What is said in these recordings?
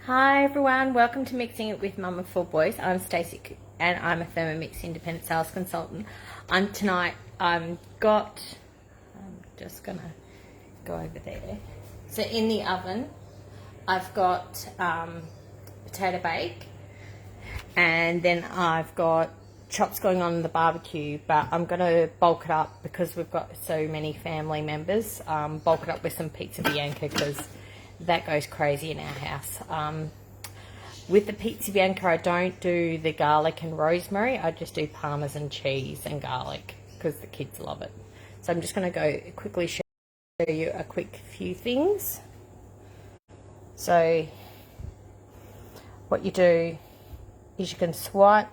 Hi everyone, welcome to Mixing It with Mum of Four Boys. I'm Stacey and I'm a Thermomix independent sales consultant. Tonight I'm just gonna go over there. So in the oven I've got potato bake, and then I've got chops going on in the barbecue, but I'm gonna bulk it up because we've got so many family members. Bulk it up with some pizza Bianca because that goes crazy in our house. With the pizza Bianca, I don't do the garlic and rosemary. I just do parmesan cheese and garlic because the kids love it. So I'm just going to go quickly show you a quick few things. So what you do is you can swipe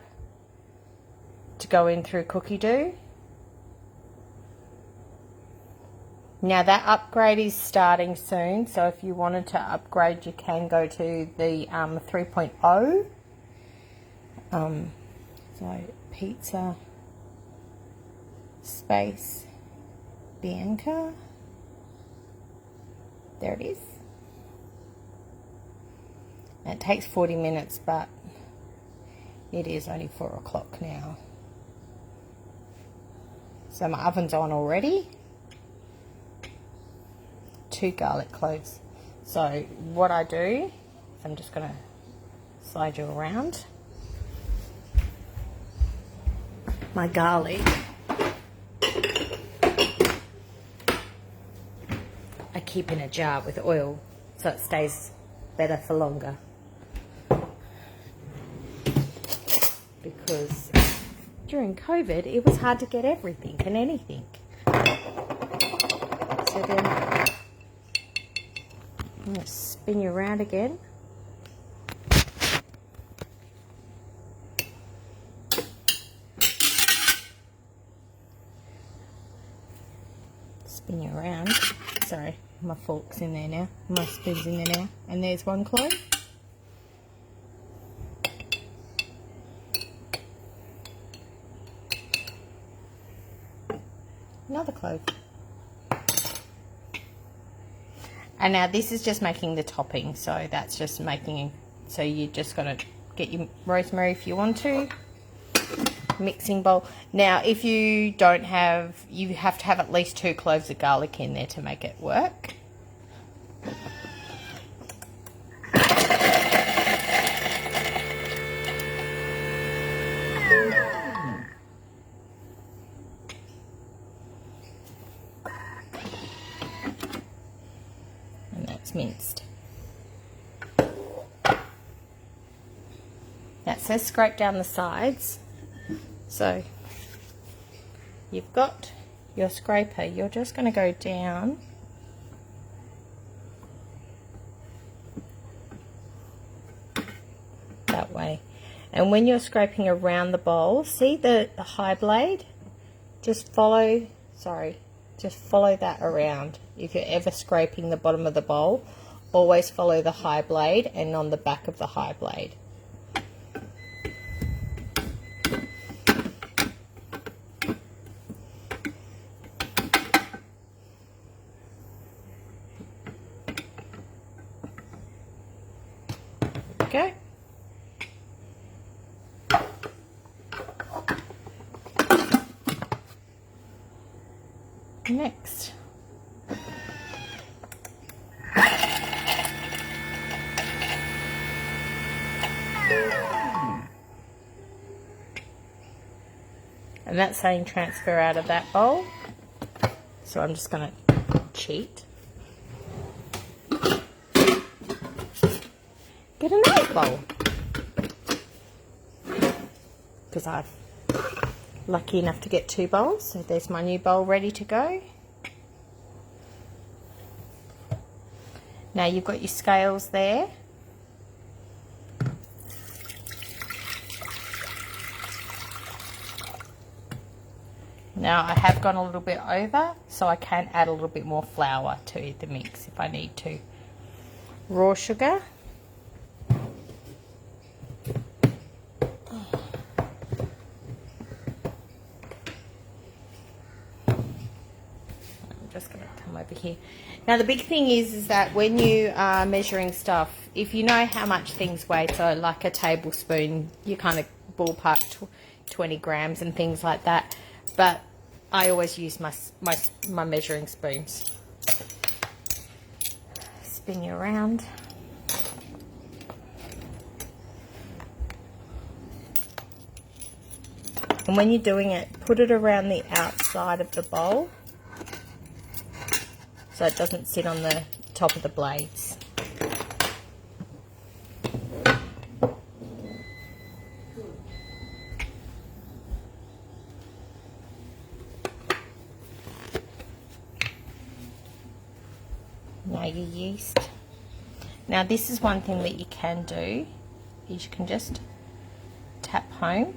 to go in through cookie dough. Now that upgrade is starting soon, so if you wanted to upgrade you can go to the 3.0. So pizza space Bianca, there it is. And it takes 40 minutes, but it is only 4 o'clock now. So my oven's on already. 2 garlic cloves. So what I do, I'm just going to slide you around. My garlic, I keep in a jar with oil so it stays better for longer, because during COVID it was hard to get everything and anything. So then I'm going to spin you around again. Spin you around. Sorry, my fork's in there now. My spoon's in there now. And there's 1 clove. Another clove. And now this is just making the topping, so that's just making, so you just got to get your rosemary if you want to. Mixing bowl. Now if you don't have, you have to have at least 2 cloves of garlic in there to make it work. Minced. That says scrape down the sides, so you've got your scraper. You're just going to go down that way, and when you're scraping around the bowl, see the high blade, just follow that around. If you're ever scraping the bottom of the bowl, always follow the high blade and on the back of the high blade. There we go. Next, and that's saying transfer out of that bowl, so I'm just going to cheat, get another bowl, because I'm lucky enough to get 2 bowls. So there's my new bowl ready to go. Now you've got your scales there. Now I have gone a little bit over, so I can add a little bit more flour to the mix if I need to. Raw sugar. I'm just going to come over here. Now the big thing is that when you are measuring stuff, if you know how much things weigh, so like a tablespoon, you kind of ballpark 20 grams and things like that. But I always use my measuring spoons. Spin you around. And when you're doing it, put it around the outside of the bowl so it doesn't sit on the top of the blades. Now your yeast. Now this is one thing that you can do, is you can just tap home.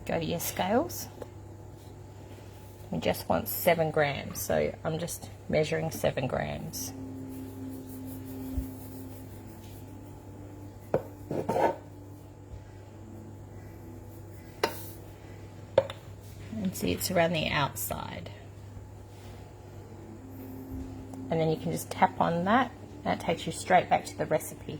Go to your scales. We just want 7 grams, so I'm just measuring 7 grams. And see, it's around the outside. And then you can just tap on that. That takes you straight back to the recipe.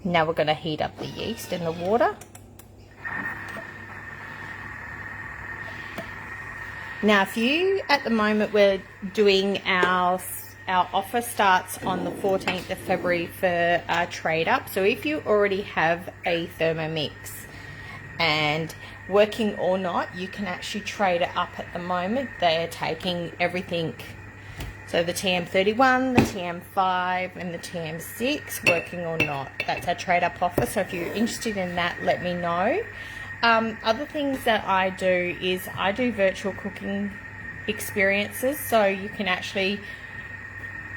Now we're going to heat up the yeast in the water. Now if you, at the moment, we're doing our offer starts on the 14th of February for our trade up. So if you already have a Thermomix and working or not, you can actually trade it up at the moment. They're taking everything. So the TM31, the TM5 and the TM6, working or not. That's our trade up offer. So if you're interested in that, let me know. Other things that I do is I do virtual cooking experiences. So you can actually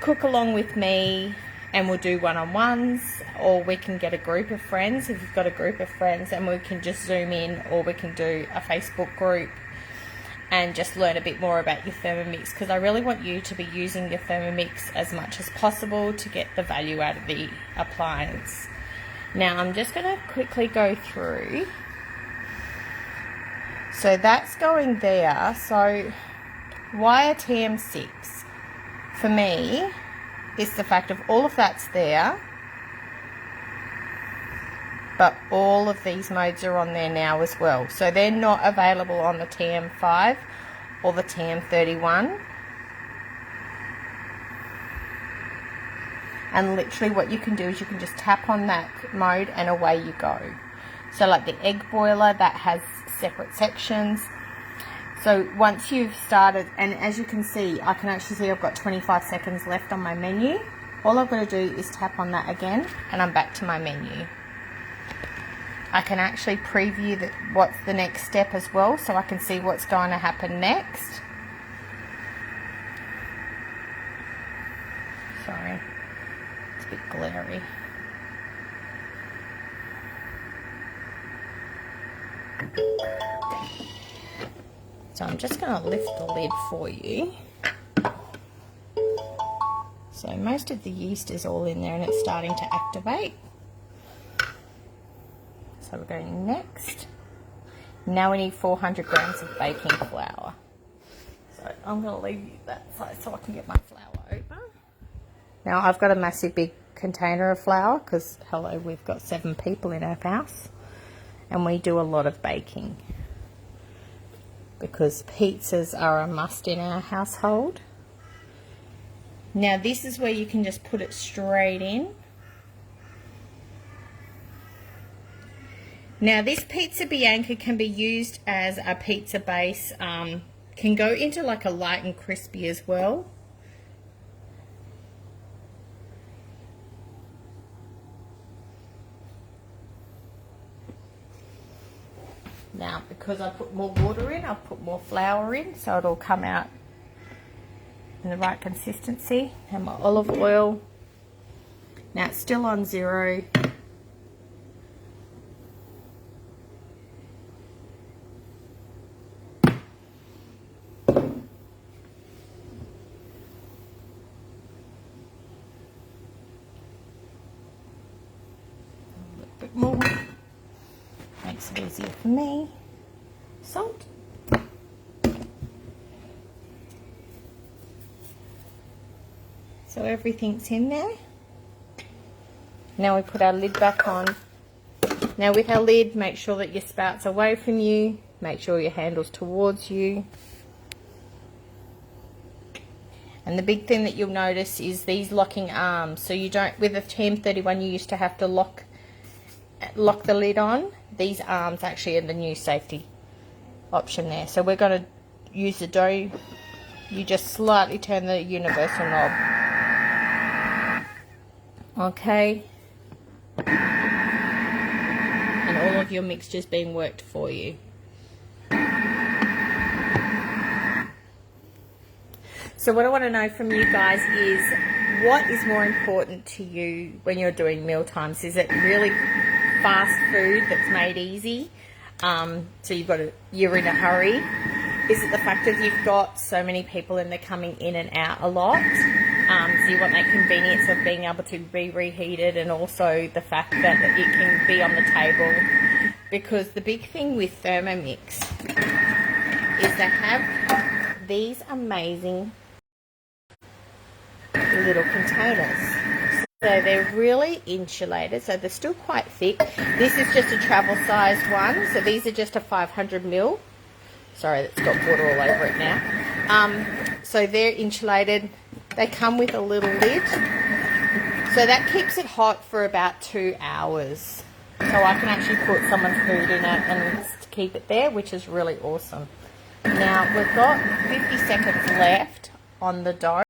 cook along with me and we'll do one-on-ones, or we can get a group of friends if you've got a group of friends, and we can just zoom in, or we can do a Facebook group and just learn a bit more about your Thermomix, because I really want you to be using your Thermomix as much as possible to get the value out of the appliance. Now I'm just going to quickly go through. So that's going there. So why a TM6? For me, is the fact of all of that's there, but all of these modes are on there now as well. So they're not available on the TM5 or the TM31. And literally what you can do is you can just tap on that mode and away you go. So like the egg boiler, that has separate sections. So once you've started, and as you can see, I can actually see I've got 25 seconds left on my menu. All I've got to do is tap on that again and I'm back to my menu. I can actually preview what's the next step as well, so I can see what's going to happen next. Sorry, it's a bit glary. So I'm just going to lift the lid for you. So most of the yeast is all in there and it's starting to activate. So we're going next. Now we need 400 grams of baking flour. So I'm going to leave you that side so I can get my flour over. Now I've got a massive big container of flour because, hello, we've got 7 people in our house and we do a lot of baking because pizzas are a must in our household. Now this is where you can just put it straight in. Now this pizza Bianca can be used as a pizza base, can go into like a light and crispy as well. Now because I put more water in, I'll put more flour in so it'll come out in the right consistency. And my olive oil, now it's still on 0. more. Makes it easier for me. Salt. So everything's in there. Now we put our lid back on. Now with our lid, make sure that your spout's away from you. Make sure your handle's towards you. And the big thing that you'll notice is these locking arms. So you don't, with a TM31 you used to have to lock the lid on. These arms actually are the new safety option there. So we're going to use the dough. You just slightly turn the universal knob. Okay. And all of your mixture's being worked for you. So what I want to know from you guys is, what is more important to you when you're doing meal times? Is it really fast food that's made easy? So you're in a hurry? Is it the fact that you've got so many people and they're coming in and out a lot? So you want that convenience of being able to be reheated, and also the fact that it can be on the table. Because the big thing with Thermomix is they have these amazing little containers. So they're really insulated, so they're still quite thick. This is just a travel sized one, so these are just a 500 ml. Sorry, that's got water all over it now. So they're insulated. They come with a little lid, so that keeps it hot for about 2 hours. So I can actually put someone's food in it and keep it there, which is really awesome. Now we've got 50 seconds left on the dough,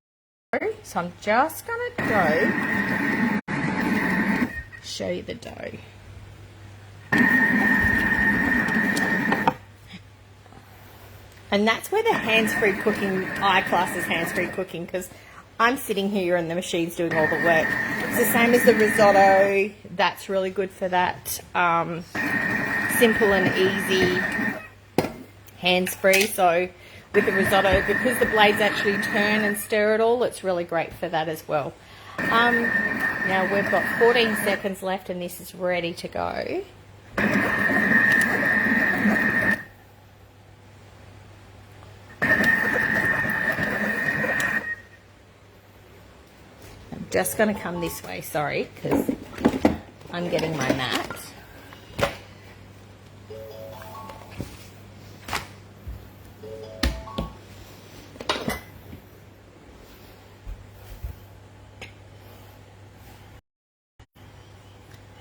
so I'm just going to show you the dough. And that's where the hands-free cooking, I class as hands-free cooking, because I'm sitting here and the machine's doing all the work. It's the same as the risotto. That's really good for that. Simple and easy, hands-free. So with the risotto, because the blades actually turn and stir it all, it's really great for that as well. Now we've got 14 seconds left and this is ready to go. Just going to come this way, sorry, because I'm getting my mat.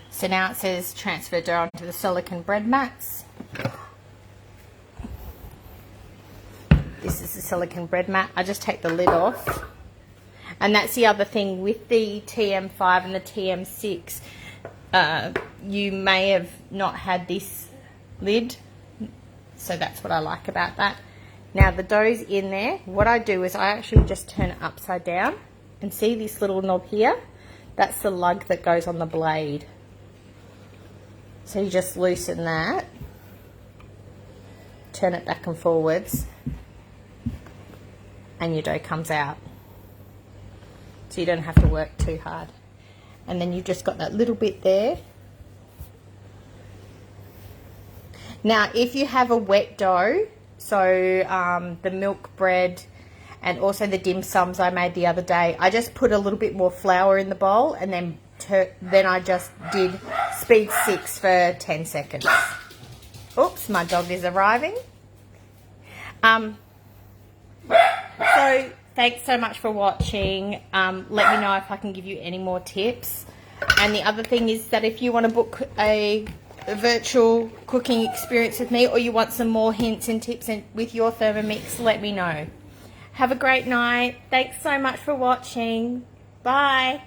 So now it says transfer dough onto the silicone bread mats. This is the silicone bread mat. I just take the lid off. And that's the other thing with the TM5 and the TM6, you may have not had this lid, so that's what I like about that. Now the dough's in there. What I do is I actually just turn it upside down, and see this little knob here? That's the lug that goes on the blade. So you just loosen that, turn it back and forwards, and your dough comes out. So you don't have to work too hard. And then you've just got that little bit there. Now if you have a wet dough, so the milk bread and also the dim sums I made the other day, I just put a little bit more flour in the bowl, and then I just did speed 6 for 10 seconds. Oops, my dog is arriving. So thanks so much for watching. Let me know if I can give you any more tips. And the other thing is that if you want to book a virtual cooking experience with me, or you want some more hints and tips with your Thermomix, let me know. Have a great night. Thanks so much for watching. Bye.